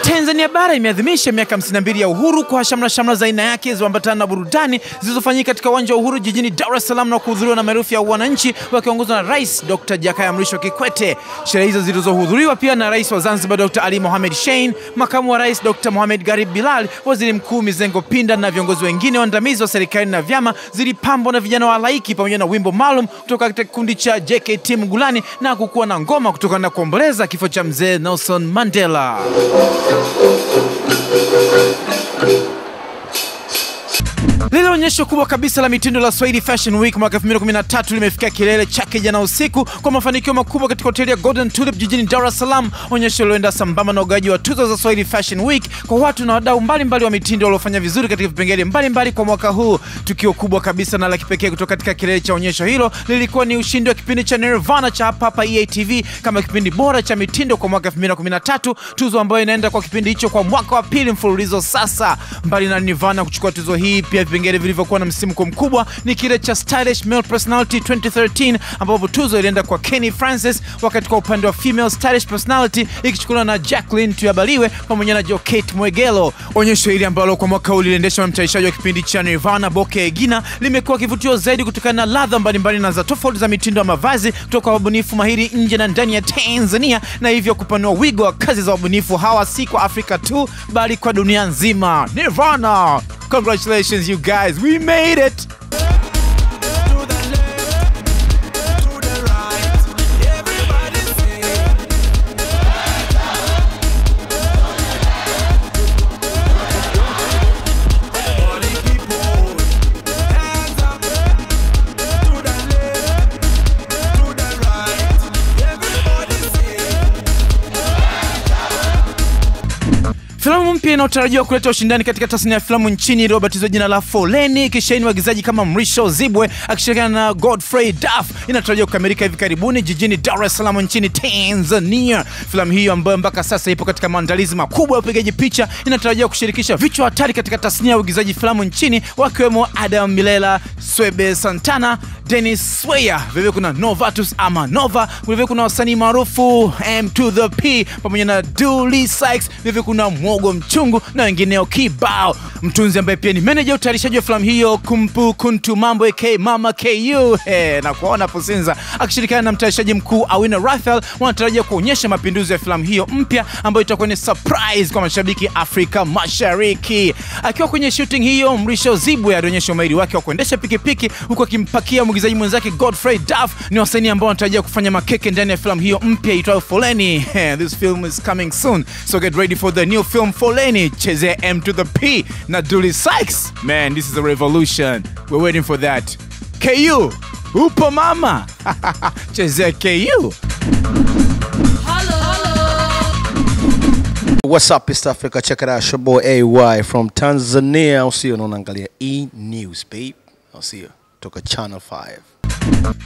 Tanzania bara imeadhimisha miaka 52 ya uhuru kwa shamra za aina yake zilizoambatana na burudani zilizofanyika katika uwanja wa Uhuru jijini Dar es Salaam na kuhudhuriwa na maelfu ya wananchi wakiongozwa na Rais Dr. Jakaya Mrisho Kikwete. Sherehe hizo zilizohudhuriwa pia na Rais wa Zanzibar Dr. Ali Mohamed Shein, Makamu wa Rais Dr. Mohamed Garib Bilal, Waziri Mkuu Mizengo Pinda na viongozi wengine waandamizi wa serikali na vyama, zilipambwa na vijana wa halaiki pamoja na wimbo maalum kutoka katika kikundi cha JKT Mgulani na kukuwa na ngoma kutokana na kuomboleza kifo cha mzee Nelson Mandela. Lile onyesho kubwa kabisa la mitindo la Swahili Fashion Week mwaka 2013 limefikia kilele chake jana usiku kwa mafanikio makubwa katika hoteli ya Golden Tulip jijini Dar es Salaam. Onyesho liloenda sambamba na ugawaji wa tuzo za Swahili Fashion Week kwa watu na wadau mbalimbali wa mitindo waliofanya vizuri katika vipengele mbalimbali kwa mwaka huu. Tukio kubwa kabisa na la kipekee kutoka katika kilele cha onyesho hilo lilikuwa ni ushindi wa kipindi cha Nirvana cha hapa EATV kama kipindi bora cha mitindo kwa mwaka 2013, tuzo ambayo inaenda kwa kipindi hicho kwa mwaka wa pili mfululizo sasa. Mbali na Nirvana kuchukua tuzo hii, pia vipengele vilivyokuwa na msisimko mkubwa ni kile cha Stylish Male Personality 2013 ambapo tuzo ilienda kwa Kenny Francis, wakati kwa upande wa Female Stylish Personality ikichukuliwa na Jacqueline Tuyabaliwe pamoja na Jokate Mwegelo. Onyesho hili ambalo kwa mwaka huu liliendeshwa na mtayarishaji wa kipindi cha Nirvana Boke Egina limekuwa kivutio zaidi kutokana na ladha mbalimbali na za tofauti za mitindo ya mavazi kutoka wabunifu mahiri nje na ndani ya Tanzania, na hivyo kupanua wigo wa kazi za wabunifu hawa si kwa Afrika tu bali kwa dunia nzima. Nirvana, congratulations you guys, we made it! Filamu mpya inayotarajiwa kuleta ushindani katika tasnia ya filamu nchini iliyobatizwa jina la Foleni, ikishaini waigizaji kama Mrisho Zibwe akishirikiana na Godfrey Duff, inatarajiwa kukamilika hivi karibuni jijini Dar es Salaam nchini Tanzania. Filamu hiyo ambayo mpaka sasa ipo katika maandalizi makubwa ya upigaji picha inatarajiwa kushirikisha vichwa hatari katika tasnia ya uigizaji filamu nchini, wakiwemo Adam Milela, Swebe Santana, Dennis Sweya, vile kuna Novatus ama Nova, vile kuna wasanii maarufu M to the P pamoja na Dully Sykes, vile kuna Mwogo Mchungu na wengineo kibao. Mtunzi ambaye pia ni manager utayarishaji wa filamu hiyo Kumpu Kuntu Mambo aka Mama KU na kuona Pusinza akishirikiana na mtayarishaji mkuu Awina Rafael wanatarajia kuonyesha mapinduzi ya filamu hiyo mpya ambayo itakuwa ni surprise kwa mashabiki Afrika Mashariki. Akiwa kwenye shooting hiyo, Mrisho Zibwe alionyesha umahiri wake wa kuendesha pikipiki huko akimpakia mwigizaji mwenzake Godfrey Duff. Ni wasanii ambao wanatarajia kufanya makeke ndani ya filamu hiyo mpya itwayo Foleni. This film is coming soon, so get ready for the new film Foleni. Cheze M to the P na Dully Sykes. Man, this is a revolution. We're waiting for that. KU, upo mama? Cheze KU. What's up, East Africa? Check it out, your boy AY from Tanzania. I'll see you unaangalia E-News, babe. I'll see you. Toka Channel 5.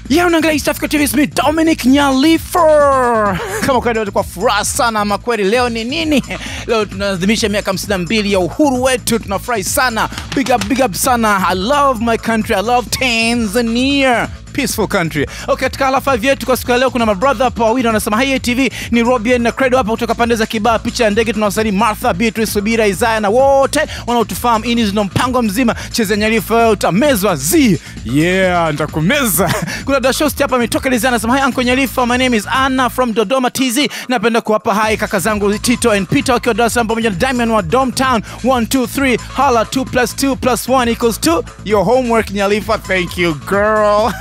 Yeah, unaangalia East Africa TV, me Dominic Nyalifer. Kama kweli kwa furaha sana ama kweli leo ni nini? Leo tunaadhimisha miaka 52 ya uhuru wetu, tunafurahi sana. Big up sana. I love my country, I love Tanzania. Peaceful country. Okay, katika halafa yetu kwa siku ya leo kuna mabrother hapa wawili wanasema Hi TV, ni Robian na Credo hapa kutoka pande za Kibaa. Picha ya ndege tunawasali Martha, Beatrice, Subira, Isaiah na wote wanaotufahamu. Ini zino mpango mzima. Cheze Nyalifa utamezwa zi. Yeah, nitakumeza. Kuna Dashost hapa ametokelezea anasema Hi Uncle Nyalifa, my name is Anna from Dodoma TZ. Napenda kuwapa hi kaka zangu Tito and Peter wakiwa Dar es Salaam pamoja na Diamond wa Domtown. 1 2 3 hala 2 + 2 + 1 = 2. Your homework Nyalifa, thank you girl.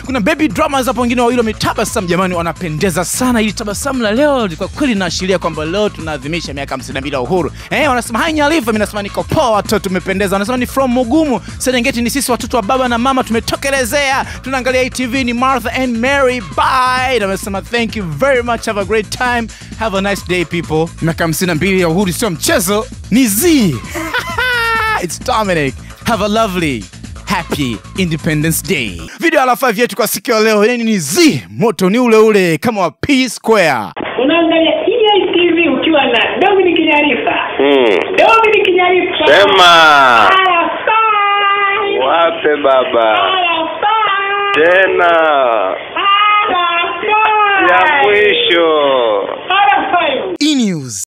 Kuna baby dramas hapo wengine wawili wametabasamu, jamani wanapendeza sana. Hili tabasamu la leo kwa kweli linaashiria kwamba leo tunaadhimisha miaka 52 ya uhuru. Wanasema Hi Nyalifa, mimi nasema niko poa watoto tumependeza. Wanasema ni from Mugumu, Serengeti, ni sisi watoto wa baba na mama tumetokelezea. Tunaangalia ITV ni Martha and Mary. Bye. Na wanasema thank you very much, have a great time, have a nice day people. Miaka 52 ya uhuru sio mchezo, ni Z. It's Dominic. Have a lovely Happy Independence Day. Video ala 5 yetu kwa siku ya leo ni Z, moto ni ule ule kama wa P Square. Unaangalia EATV ukiwa na Dominic Nyarifa. Dominic Nyarifa. Sema. Wape baba. Tena.